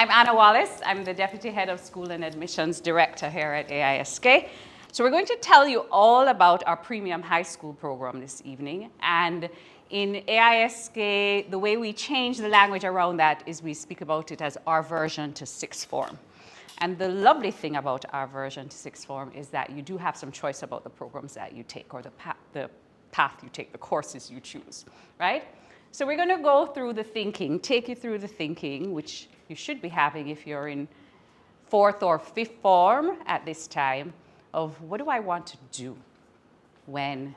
I'm Anna Wallace. I'm the Deputy Head of School and Admissions Director here at AISK. So we're going to tell you all about our premium high school program this evening. And in AISK, the way we change the language around that is we speak about it as our version to sixth form. And the lovely thing about our version to sixth form is that you do have some choice about the programs that you take or the path you take, the courses you choose, right? So we're going to go through the thinking, take you through the thinking, which you should be having if you're in fourth or fifth form at this time, of what do I want to do when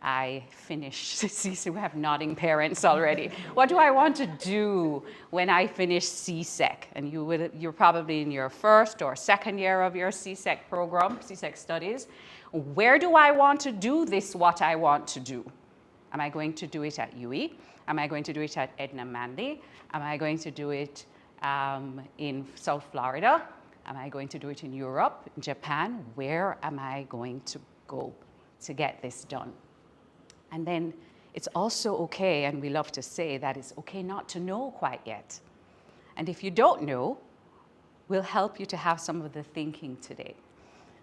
I finish CSEC? We have nodding parents already. What do I want to do when I finish CSEC? And you're probably in your first or second year of your CSEC program, CSEC studies. Where do I want to do this, what I want to do? Am I going to do it at UE? Am I going to do it at Edna Manley? Am I going to do it in South Florida? Am I going to do it in Europe, Japan? Where am I going to go to get this done? And then it's also okay, and we love to say that it's okay not to know quite yet. And if you don't know, we'll help you to have some of the thinking today,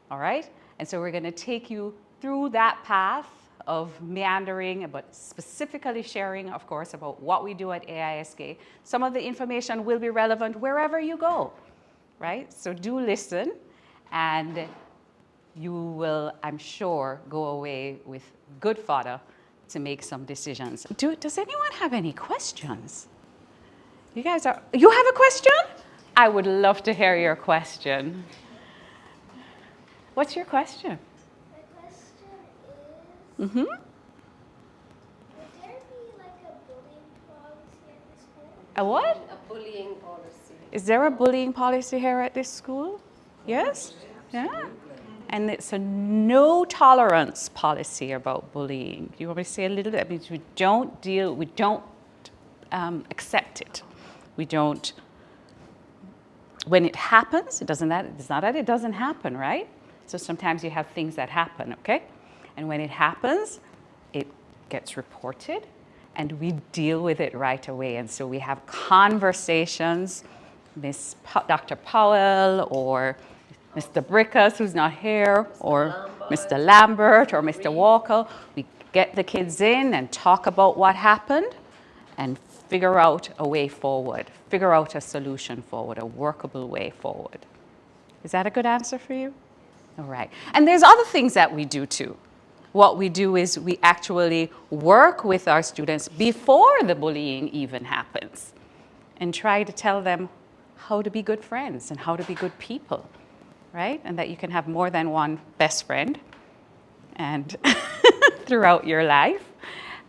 all right? And so we're gonna take you through that path of meandering, but specifically sharing, of course, about what we do at AISK. Some of the information will be relevant wherever you go, right? So do listen, and you will, I'm sure, go away with good fodder to make some decisions. Does anyone have any questions? You have a question? I would love to hear your question. What's your question? Mm-hmm. Would there be like a bullying policy at this school? A what? A bullying policy. Is there a bullying policy here at this school? Yes? Yeah. And it's a no tolerance policy about bullying. You want me to say a little bit? That means we don't accept it. We don't, when it happens, it's not that it doesn't happen, right? So sometimes you have things that happen, okay? And when it happens, it gets reported, and we deal with it right away. And so we have conversations, Dr. Powell or Mr. Brickus, who's not here, or Mr. Lambert or Mr. Walker. We get the kids in and talk about what happened and figure out a way forward, figure out a solution forward, a workable way forward. Is that a good answer for you? All right. And there's other things that we do too. What we do is we actually work with our students before the bullying even happens and try to tell them how to be good friends and how to be good people, right? And that you can have more than one best friend and throughout your life,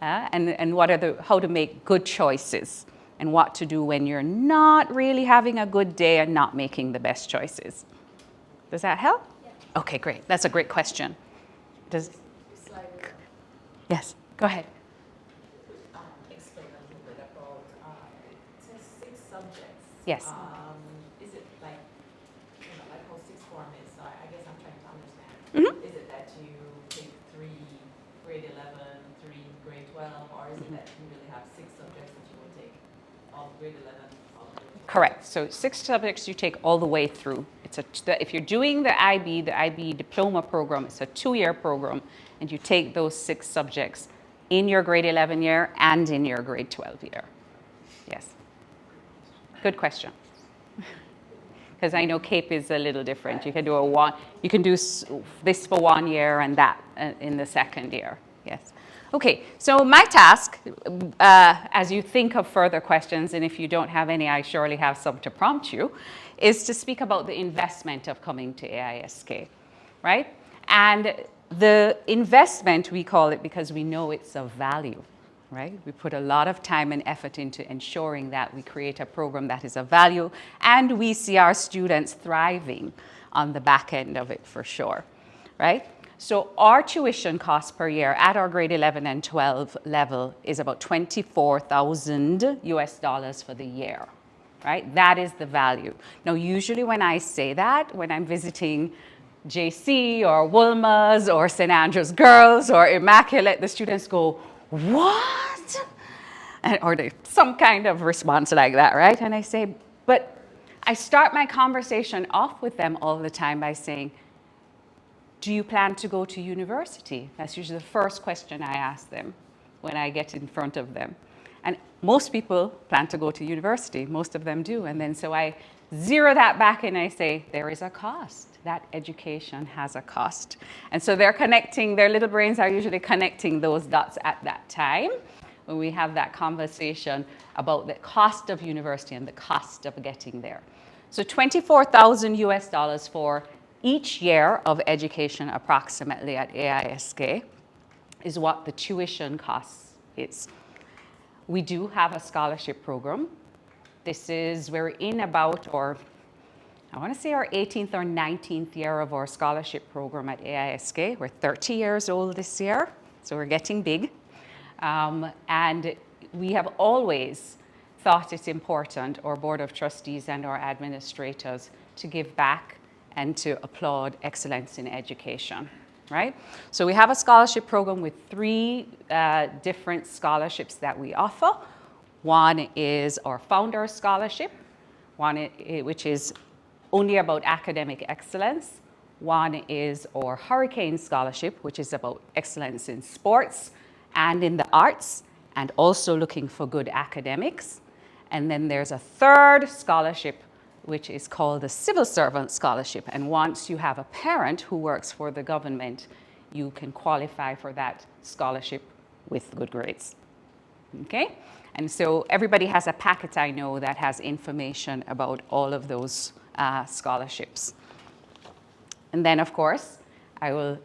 and how to make good choices and what to do when you're not really having a good day and not making the best choices. Does that help? Yeah. Okay, great. That's a great question. Yes, go ahead. Explain a little bit about, it says 6 subjects. Yes. Is it like, like how sixth form is? I guess I'm trying to understand. Mm-hmm. Is it that you take 3 grade 11, 3 grade 12, or is it that you really have 6 subjects that you will take all grade 11, all grade 12? Correct. So 6 subjects you take all the way through. If you're doing the IB diploma program, it's a 2-year program, and you take those 6 subjects in your grade 11 year and in your grade 12 year. Yes. Good question. Because I know CAPE is a little different. You can do this for 1 year and that in the second year. Yes. Okay, so my task, as you think of further questions, and if you don't have any, I surely have some to prompt you, is to speak about the investment of coming to AISK, right? And the investment, we call it because we know it's of value, right? We put a lot of time and effort into ensuring that we create a program that is of value, and we see our students thriving on the back end of it for sure, right? So our tuition cost per year at our grade 11 and 12 level is about $24,000 US for the year, right? That is the value. Now, usually when I say that, when I'm visiting JC or Wolmer's or St. Andrew's Girls or Immaculate, the students go, what? Or some kind of response like that, right? And I say, but I start my conversation off with them all the time by saying, do you plan to go to university? That's usually the first question I ask them when I get in front of them. And most people plan to go to university. Most of them do. And then so I zero that back and I say, there is a cost. That education has a cost. And so they're connecting, their little brains are usually connecting those dots at that time when we have that conversation about the cost of university and the cost of getting there. So 24,000 US dollars for each year of education approximately at AISK is what the tuition cost is. We do have a scholarship program. We're in about, or I want to say our 18th or 19th year of our scholarship program at AISK. We're 30 years old this year, so we're getting big. And we have always thought it's important, our Board of Trustees and our administrators, to give back and to applaud excellence in education, right? So we have a scholarship program with 3 different scholarships that we offer. One is our Founders Scholarship, which is only about academic excellence. One is our Hurricane Scholarship, which is about excellence in sports and in the arts, and also looking for good academics. And then there's a third scholarship, which is called the Civil Servant Scholarship. And once you have a parent who works for the government, you can qualify for that scholarship with good grades. Okay? And so everybody has a packet, I know, that has information about all of those scholarships. And then, of course, I will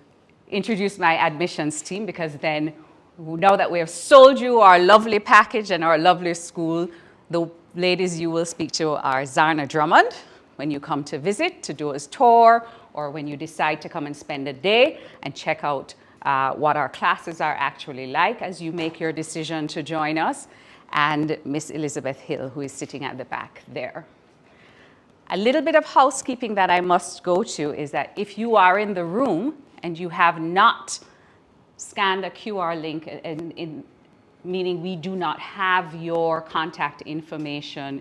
introduce my admissions team, because then, now that we have sold you our lovely package and our lovely school, the ladies you will speak to are Zarna Drummond when you come to visit, to do a tour, or when you decide to come and spend a day and check out what our classes are actually like as you make your decision to join us, and Miss Elizabeth Hill, who is sitting at the back there. A little bit of housekeeping that I must go to is that if you are in the room and you have not scanned a QR link, meaning we do not have your contact information,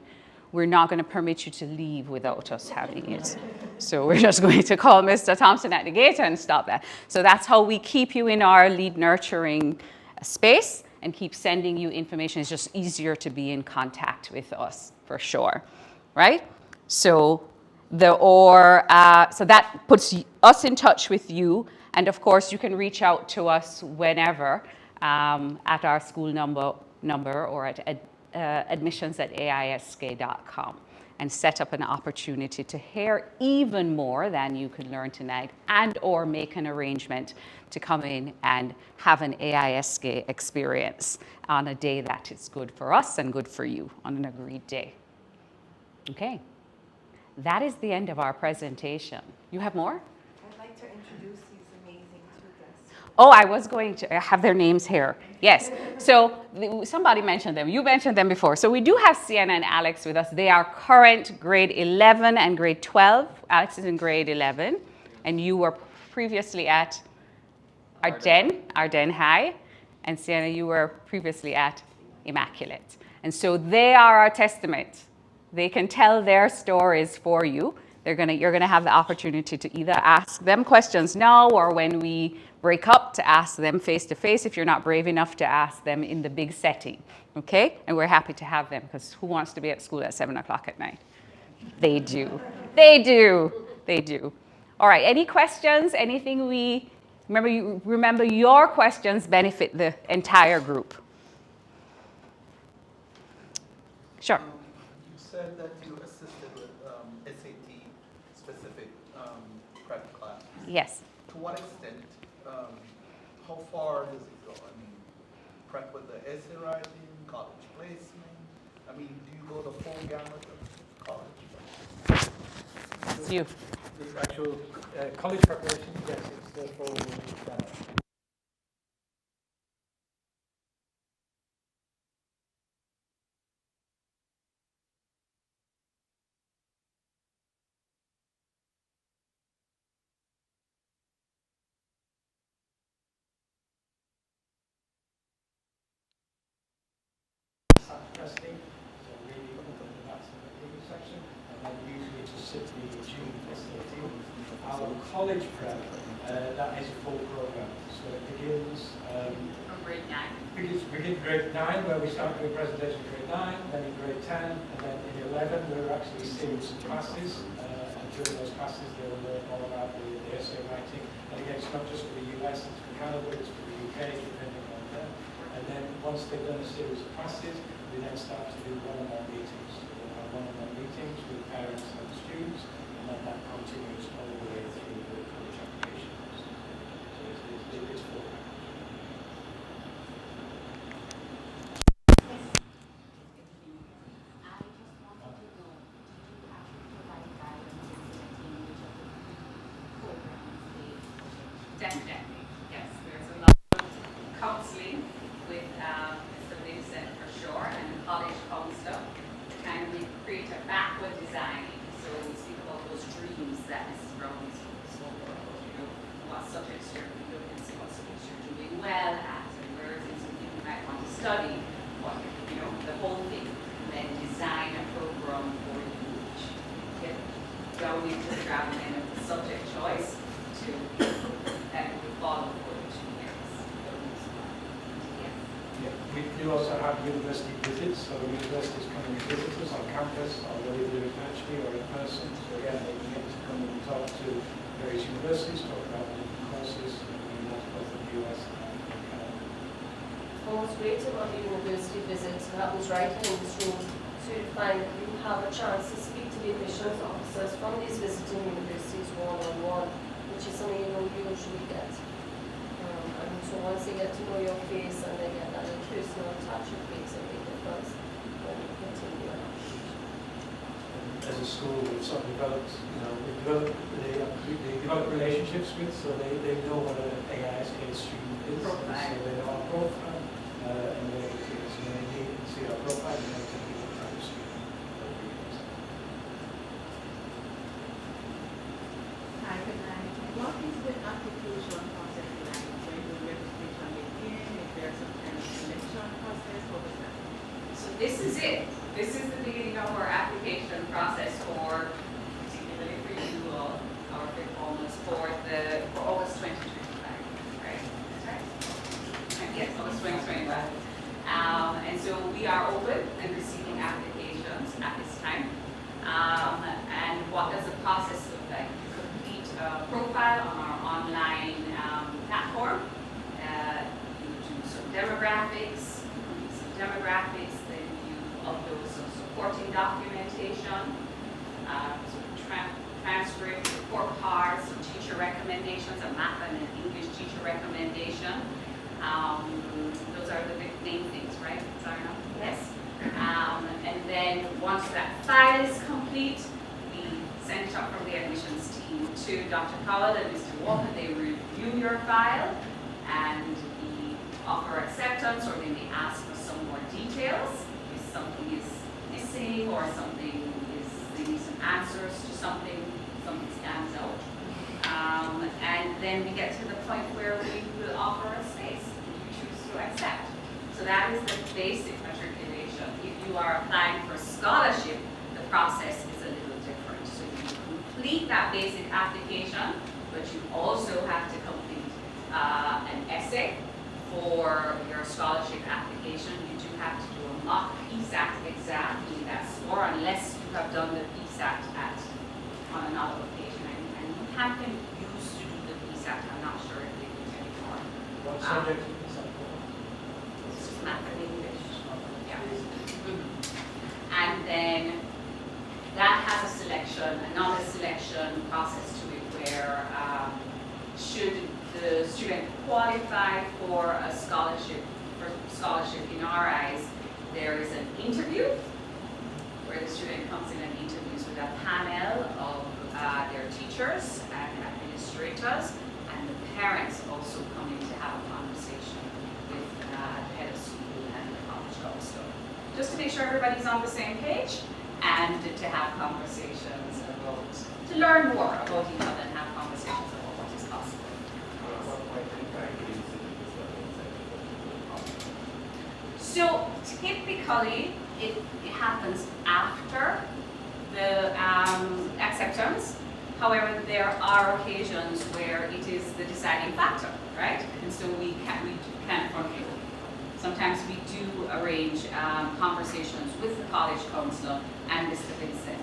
we're not going to permit you to leave without us having it. So we're just going to call Mr. Thompson at the gate and stop that. So that's how we keep you in our lead nurturing space and keep sending you information. It's just easier to be in contact with us, for sure, right? So so that puts us in touch with you. And of course, you can reach out to us whenever at our school number or at admissions@aisk.com, and set up an opportunity to hear even more than you could learn tonight, and or make an arrangement to come in and have an AISK experience on a day that is good for us and good for you, on an agreed day. Okay, that is the end of our presentation. You have more? I'd like to introduce these amazing 2 guests. Oh, I was going to have their names here. Yes. So somebody mentioned them. You mentioned them before. So we do have Sienna and Alex with us. They are current grade 11 and grade 12. Alex is in grade 11. And you were previously at Ardennes High. And Sienna, you were previously at Immaculate. And so they are our testament. They can tell their stories for you. You're gonna have the opportunity to either ask them questions now, or when we break up, to ask them face to face if you're not brave enough to ask them in the big setting, okay? And we're happy to have them, because who wants to be at school at 7 o'clock at night? They do. They do. They do. All right, any questions? Anything remember your questions benefit the entire group. Sure. You said that you assisted with SAT specific prep classes. Yes. To what extent? How far does it go? I mean, prep with the essay writing, college placement. I mean, do you go the full gamut of college? It's you. The actual college preparation, yes, it's the full testing, so really looking for the maximum section, and then City June 2018. Our college prep, that is a full program. So it begins From grade 9. begin grade 9, where we start doing presentation in grade 9, then in grade 10, and then in 11 there are actually series of classes, and during those classes they'll learn all about the essay writing. And again, it's not just for the US, it's for Canada, it's for the UK, depending on them. And then once they've done a series of classes, we then start to do one-on-one meetings. So we'll have one-on-one meetings with parents and students, and then that continues all the way through the college application process. So it's full. Definitely, yes. There's a lot of counseling with Mr. Vincent for sure, and college counselor to kind of create a backward design. So we speak about those dreams that Mrs. Brown is spoke about, what subjects you're looking to see, what subjects you're doing well at, and where is it something you might want to study, what, the whole thing. And then design a program for you, which get down into the grabbing of the subject choice to follow for 2 years. Yeah, we do also have university visits, so universities come and visit us on campus, or whether they do it virtually or in person. So again, they can get to come and talk to various universities, talk about the different courses, both in the US and in Canada. What's great about the university visits, and that was right in this room, so you find that you have a chance to speak to the admissions officers from these visiting universities one-on-one, which is something you don't usually get. And so once they get to know your face and they get that personal touch, it makes a big difference when you continue on. As a school, we've sort of developed, they develop relationships with, so they know what an AISK student is. Profile. So they know our profile, and they need to see our profile and they can be what type of student that we use. Hi, good night. What is the application process like? When the registration begin, if there's some kind of selection process, what is that? So this is it. This is the beginning of our application process for, particularly for you all, our fifth almost for August 2025, right? That's right? Yes, August 2025. And so we are open and receiving applications at this time. And what does the process look like? You complete a profile on our online platform. You do some demographics, then you upload some supporting documentation, transcript, report cards, some teacher recommendations, a math and an English teacher recommendation. Those are the main things, right, Zarna? Yes. And then once that file is complete, we send it up from the admissions team to Dr. Cowell and Mr. Walker. They review your file and we offer acceptance, or they may ask for some more details if something is missing or something is, they need some answers to something stands out. And then we get to the point where we will offer a space if you choose to accept. So that is the basic matriculation. If you are applying for scholarship, the process is a little different. So you complete that basic application, but you also have to complete an essay for your scholarship application. You do have to do a mock PSAT exam, meaning that's more unless you have done the PSAT on another location. And you have been used to do the PSAT. I'm not sure if they do it anymore. What subject is that for? It's just math and English. Yeah. And then that has a selection, another selection process to it where should the student qualify for a scholarship, in our eyes, there is an interview where the student comes in and interviews with a panel of their teachers and administrators, and the parents also come in to have a conversation with the head of school and the college counselor, just to make sure everybody's on the same page and to have conversations about, to learn more about each other and have conversations about what is possible. So typically, it happens after the acceptance However, there are occasions where it is the deciding factor, right? And so we can't front load. Sometimes we do arrange conversations with the college counselor and Mr. Vincent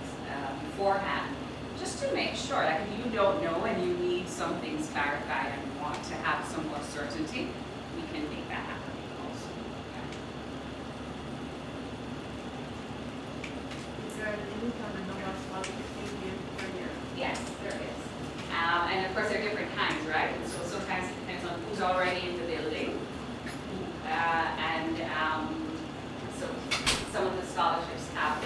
beforehand, just to make sure, like if you don't know and you need some things clarified and you want to have some more certainty, we can make that happen also. Is there a limit on the number of scholarships you give per year? Yes, there is. And of course, there are different kinds, right? And so sometimes it depends on who's already in the building. So some of the scholarships have,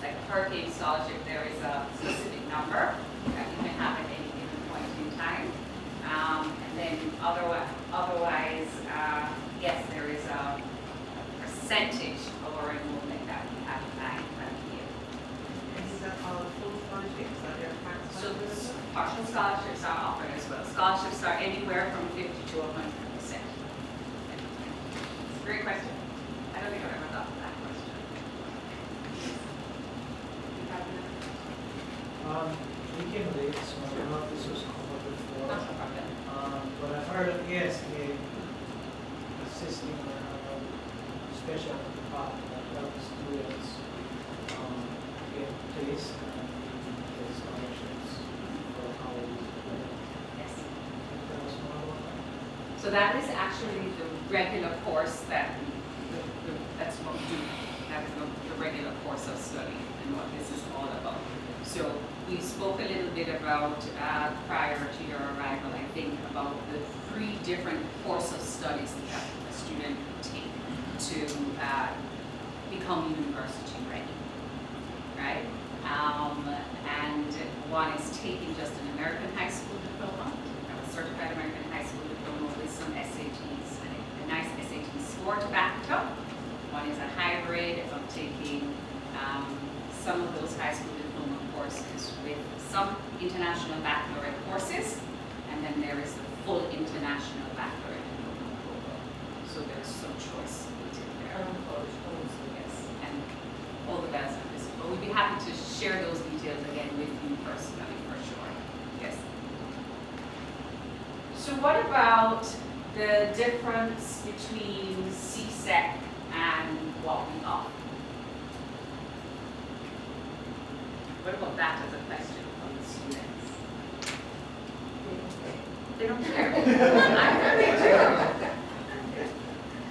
like a hurricane scholarship, there is a specific number that you can have at any given point in time. And then otherwise, yes, there is a percentage of our enrollment that we have in mind for the year. And is that all full scholarships? Are there part So scholarships? partial scholarships are offered as well. Scholarships are anywhere from 50 to 100%. Great question. I don't think I've ever thought of that question. You have another? We came late, so I don't know if this was covered before. Not a problem. But I've heard of AISK assisting special department that helps students get placed and get scholarships for colleges. Yes. Can you tell us more about that? So that is actually the regular course that's what we do. That is the regular course of study and what this is all about. So we spoke a little bit about, prior to your arrival, I think, about the 3 different course of studies that a student can take to become university ready, right? And one is taking just an American high school diploma, a certified American high school diploma with some SATs, a nice SAT score to back it up. One is a hybrid of taking some of those high school diploma courses with some international baccalaureate courses, and then there is the full international baccalaureate diploma program. So there's some choice within there. Yes, and all the bells and whistles. But we'd be happy to share those details again with you personally, for sure. Yes. So what about the difference between CSEC and what we offer? What about that as a question from the students? They don't care. I know they do.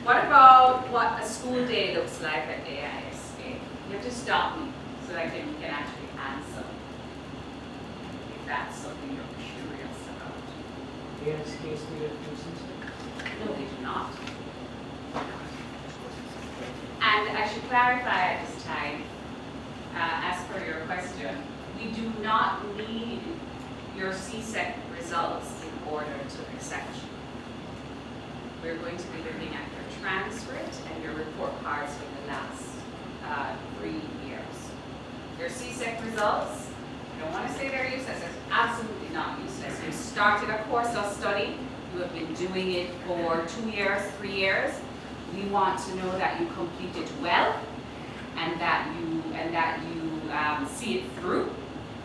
What about what a school day looks like at AISK? You have to stop me so that you can actually answer if that's something you're curious about. AISK student CSEC? No, they do not. And I should clarify at this time, as per your question, we do not need your CSEC results in order to accept you. We're going to be looking at your transcript and your report cards for the last 3 years. Your CSEC results, I don't want to say they're useless, they're absolutely not useless. You started a course of study, you have been doing it for 2 years, 3 years. We want to know that you complete it well and that you see it through.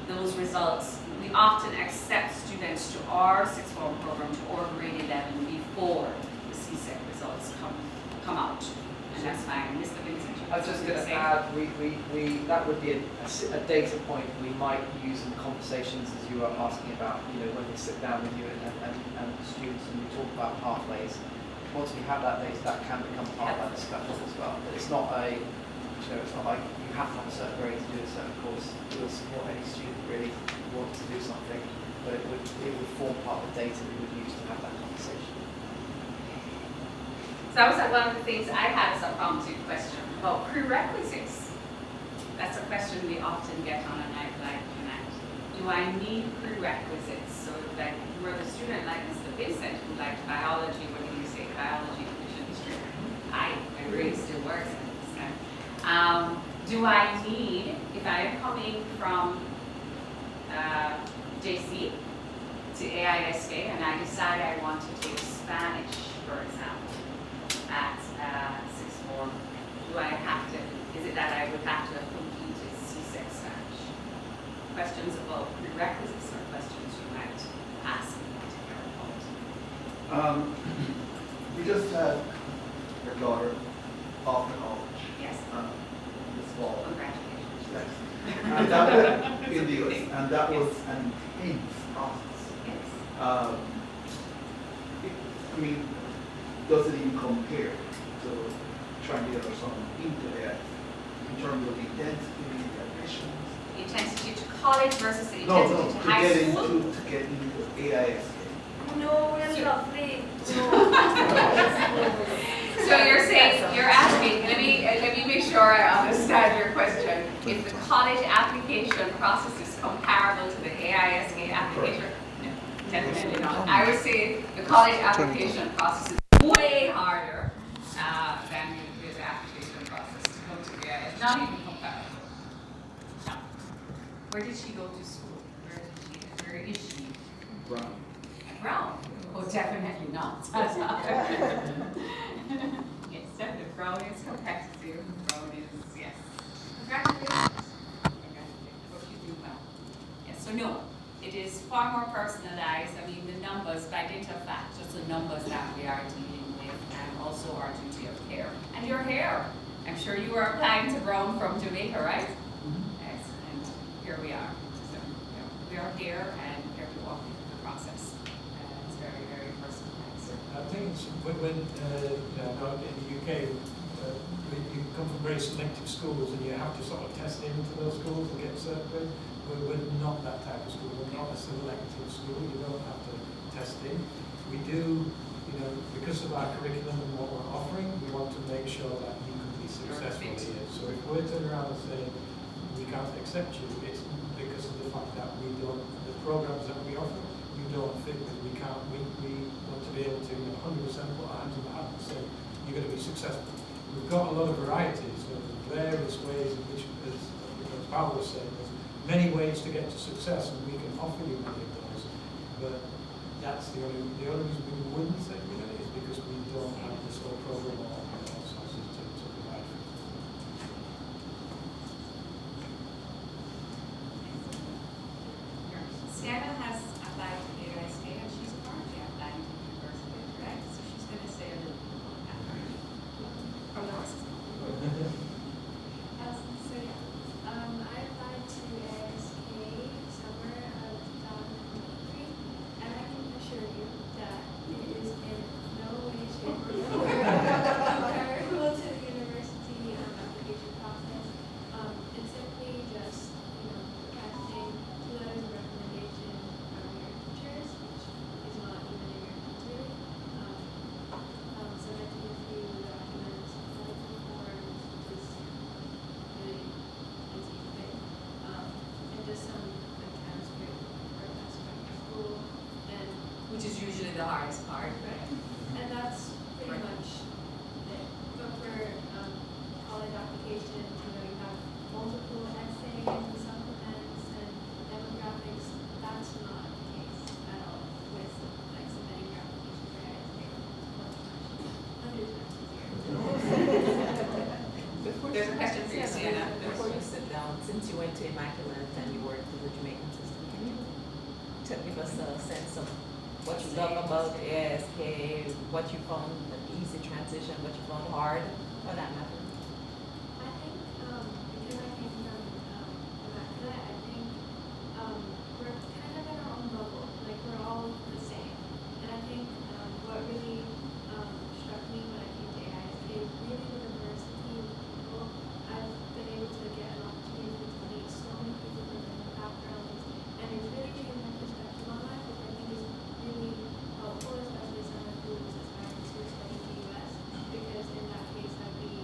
Those results, we often accept students to our sixth form program to our grade 11 before the CSEC results come out. And that's fine. Mr. Vincent, I was just going to add, that would be a data point we might use in conversations as you were asking about, when we sit down with you and students and we talk about pathways. Once we have that data, that can become part of that discussion as well. But it's not it's not like you have to have a certain grade to do a certain course. We will support any student really who wants to do something, but it would form part of the data we would use to have that conversation. So that was one of the things I had as a prompting question about prerequisites. That's a question we often get on a night like tonight. Do I need prerequisites? So that you were the student like Mr. Vincent who liked biology, what do you say, biology, English, and history? My grade still works. Do I need, if I am coming from JC to AISK and I decide I want to take Spanish, for example, at sixth form, do I have to, is it that I would have to have completed CSEC Spanish? questions about prerequisites or questions you might ask to hear about? We just had a daughter off to college Yes. this fall. Congratulations. Yes. And that was in the US, and that was an intense process. Yes. I mean, does it even compare to trying to get our son into that in terms of the intensity, the admissions? The intensity to college versus the No, intensity to to high get school? to get into AISK. No, we're lovely. So you're saying, you're asking, let me make sure I understand your question. If the college application process is comparable to the AISK application? No, definitely not. I would say the college application process is way harder than the application process to go to the AISK. Not even comparable. No. Where did she go to school? Where is she? Brown. Brown? Oh, definitely not. Yes, definitely. Brown is competitive. Brown is, yes. Congratulations. Congratulations. Hope you do well. Yes, so no, it is far more personalized. I mean, the numbers, by dint of fact, just the numbers that we are dealing with, and also our duty of care. And your hair. I'm sure you were applying to Brown from Jamaica, right? Yes, and here we are. So, we are here and here to walk you through the process. It's very, very personalized. I think it's when out in the UK, you come from very selective schools and you have to sort of test into those schools and get certain grades. We're not that type of school. We're not a selective school. You don't have to test in. We do, because of our curriculum and what we're offering, we want to make sure that you can be successful here. So if we're turning around and saying we can't accept you, it's because of the fact that we don't, the programs that we offer, you don't fit with. We want to be able to 100% put our hands on the hat and say you're going to be successful. We've got a lot of varieties, so there's various ways in which, as Paul was saying, there's many ways to get to success, and we can offer you many of those. But that's the only reason we wouldn't say is because we don't have this whole program or sources to provide for. Sienna has applied to the AISK and she's currently applying to university, correct? So she's going to say a little bit about that. From the horse's mouth. I applied to AISK summer of 2023, and I can assure you that it is in no way, shape, or form comparable to the university application process. It's simply just, requesting 2 letters of recommendation from your teachers, which is not even in your country. Submitting a few documents, medical forms, which is really easy to make, and just some transcript requests from your school, and Which is usually the hardest part, right? and that's pretty Right. much it. But for college application, you have multiple essays, supplements, and demographics. That's not the case at all with submitting your application for AISK. Hundreds of times There's a question for you, Sienna. Before you sit down, since you went to Immaculate and you worked with the Jamaican system, can you give us a sense of what you love about AISK, what you found an easy transition, what you found hard, for that matter? I think because I came from Immaculate, I think we're kind of in our own bubble. Like we're all the same. And I think what really struck me when I came to AISK is really the diversity of people. I've been able to get an opportunity to meet so many people from different backgrounds, and it's really changed my perspective on life, which I think is really helpful, especially someone who is aspiring to study in the US, because in that case I'd be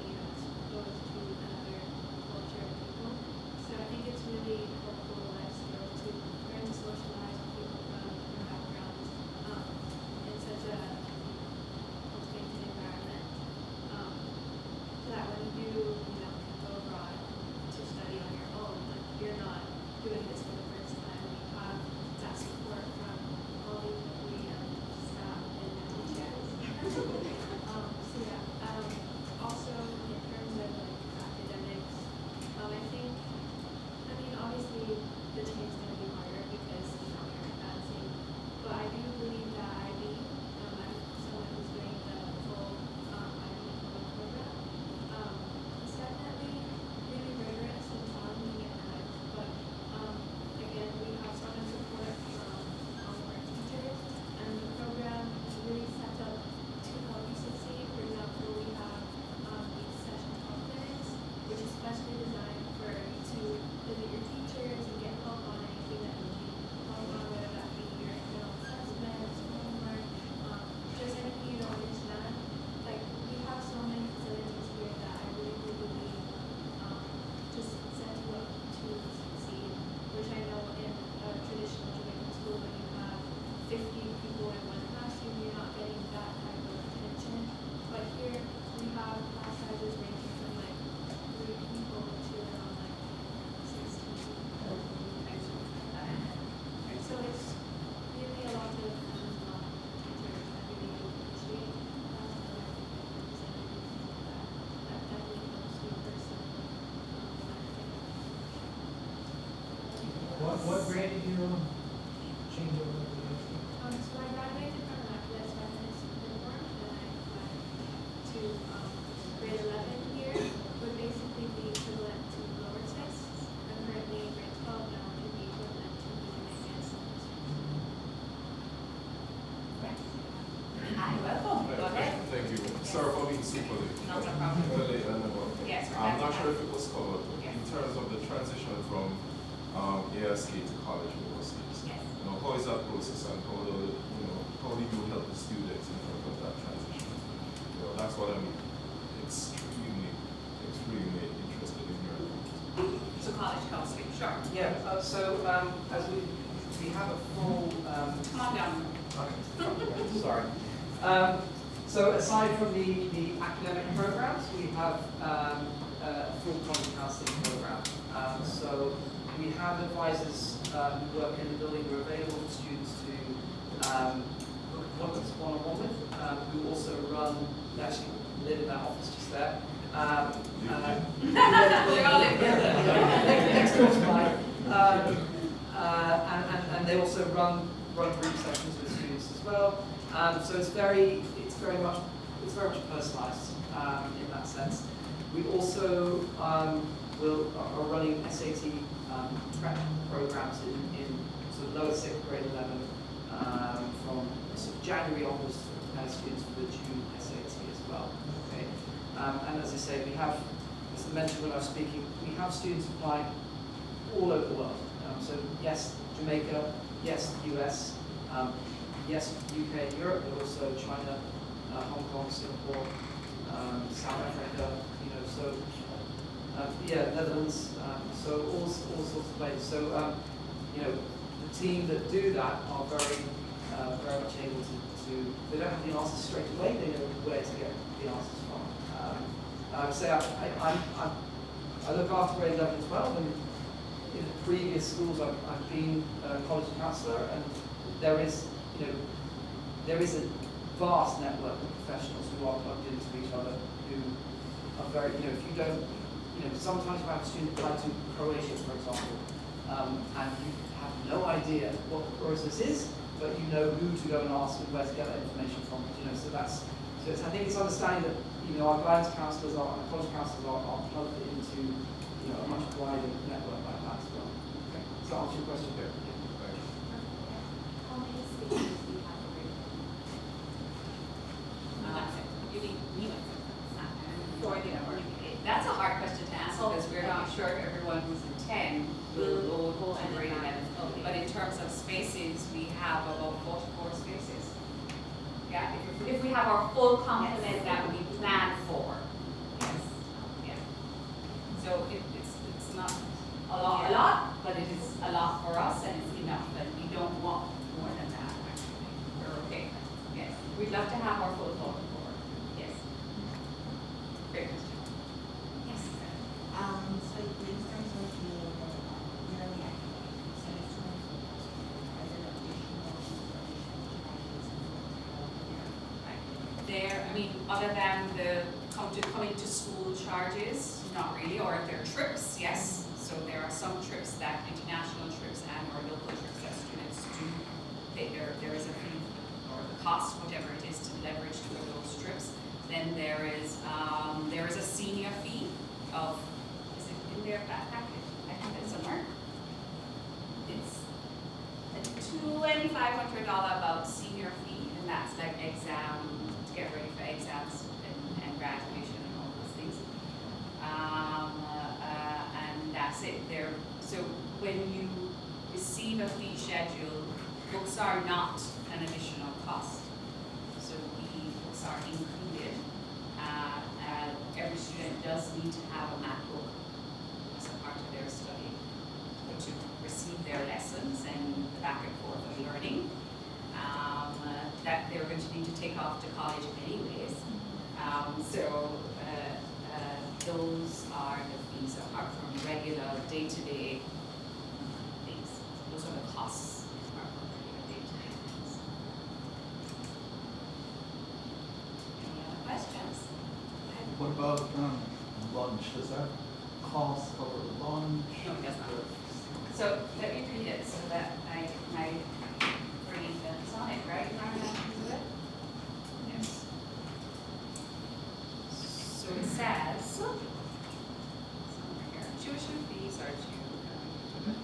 What grade did you change over to AISK? So I graduated from an athletics medicine program, and I applied to grade 11 here, would basically be equivalent to lower tests. I'm currently in grade 12 now, would be equivalent to doing advanced tests. Hi, welcome. Go ahead. Thank you. Sorry for being super late. Not a problem. Late and about. Yes, we're I'm glad not to sure have if it was covered, but Yes. in terms of the transition from AISK to college universities, Yes. how is that process and how do you help the students in terms of that transition? That's what I'm extremely interested in hearing. So college counseling, sure. Yeah, as we have a full, Come on down. okay, sorry. So aside from the academic programs, we have a full college counseling program. So we have advisors who work in the building who are available for students to work one-on-one with, who also they actually live in that office just there. They all live there. Next door to mine. And they also run group sessions with students as well. So it's very much personalised in that sense. We also are running SAT prep programs in sort of lower 6th, grade 11 from sort of January onwards to prepare students for the June SAT as well. Okay, and as I say, we have, as I mentioned when I was speaking, we have students applying all over the world. So yes, Jamaica, yes, US, yes, UK and Europe, but also China, Hong Kong, Singapore, South Africa, Netherlands, so all sorts of places. So the team that do that are very much able to they don't have the answers straight away, they know where to get the answers from. I would say I look after grade 11 and 12, and in the previous schools I've been a college counsellor, and there is a vast network of professionals who are plugged into each other, who are very, if you don't, sometimes you have a student apply to Croatia, for example, and you have no idea what the process is, but you know who to go and ask and where to get that information from. I think it's understanding that our guidance counsellors, our college counsellors are plugged into a much wider network like that as well. Okay. Does that answer your question? Yeah. Thank you. How many spaces do you have already? That's a hard question to answer because we're not sure everyone who's in 10 will go and grade 11. But in terms of spaces, we have about 44 spaces. Yeah, if we have our full complement that we plan for. Yes. Yeah. So it's not a lot, but it is a lot for us, and it's enough. And we don't want more than that. Actually, we're okay. Yes, we'd love to have our full total for. Yes. Great question. Yes. So in terms of the yearly activity, so in terms of are there additional There, other than the coming to school charges, not really, or if they're trips, yes. So there are some trips that, international trips and or local trips that students do pay. There is a fee or the cost, whatever it is, to leverage for those trips. Then there is a senior fee of, is it in their package? I have it somewhere. It's a $2,500 about senior fee, and that's like exam, to get ready for exams and graduation and all those things. And that's it there. So when you receive a fee schedule, books are not an additional cost. So the books are included. Every student does need to have a MacBook as a part of their study to receive their lessons and the back and forth of learning. That they're going to need to take off to college anyways. Those are the fees apart from regular day-to-day things. Those are the costs apart from regular day-to-day things. Any other questions? What about lunch? Does that cost cover lunch? No, it does not. So So let me read it so that my brain is on it, right? Yes. So it says, somewhere here, tuition fees are due.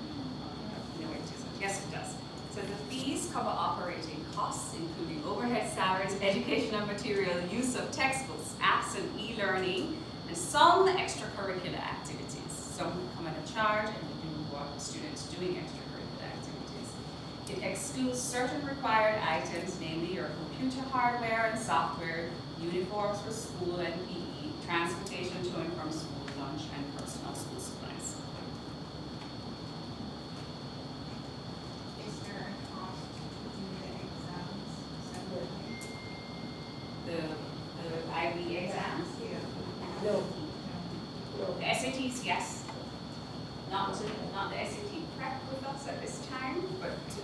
No, it isn't. Yes, it does. So the fees cover operating costs, including overhead salaries, education and material, use of textbooks, apps and e-learning, and some extracurricular activities. Some come at a charge and we do want students doing extracurricular activities. It excludes certain required items, namely your computer hardware and software, uniforms for school and PE, transportation to and from school, lunch, and personal school supplies. Is there a cost to do the exams separately? The IB exams, Yeah. No. the SATs, yes. Not the SAT prep with us at this time, but to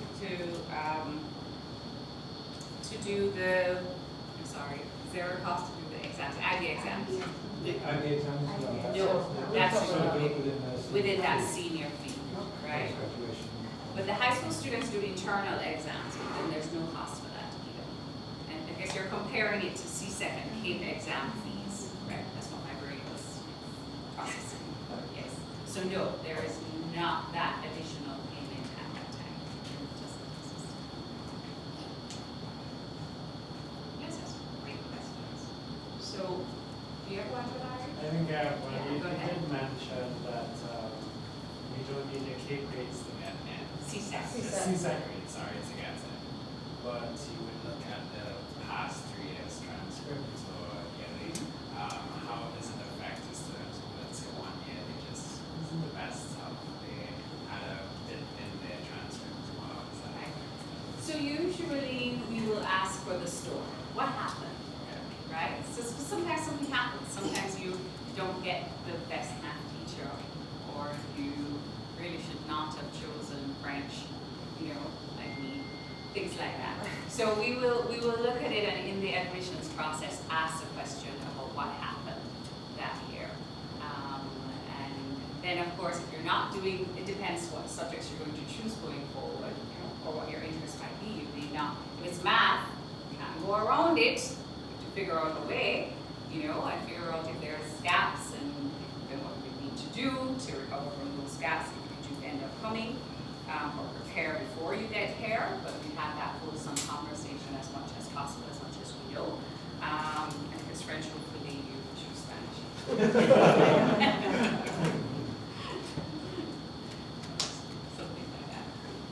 do the, I'm sorry, is there a cost to do the exams, IB exams? And the exams, No, that's sort of within the within that senior fee, right? graduation. But the high school students do internal exams, and there's no cost for that either. And I guess you're comparing it to CSEC and CAPE exam fees, right? That's what my brain was processing. Yes. So no, there is not that additional payment at that time. Just the system. Yes, that's great questions. So, do you have one, Larry? I think when Yeah, we go ahead. did mention that we don't need the CAPE grades to get in. CSEC. CSEC grades, sorry, to get in. But you would look at the past 3 years transcripts or yearly, how does it affect the students who, let's say, 1 year, they just isn't the best stuff, they had a dip in their transcripts, how does that affect them? So usually we will ask for the story. What happened? Right? So sometimes something happens. Sometimes you don't get the best math teacher, or you really should not have chosen French, things like that. So we will look at it and in the admissions process ask a question about what happened that year. And then of course if you're not doing, it depends what subjects you're going to choose going forward, or what your interest might be. You may not, if it's math, you can't go around it. Figure out a way, and figure out if there's gaps and then what we need to do to recover from those gaps if you do end up coming, or prepare before you get here, but we have that wholesome conversation as much as possible, as much as we know. And if it's French, hopefully you choose Spanish.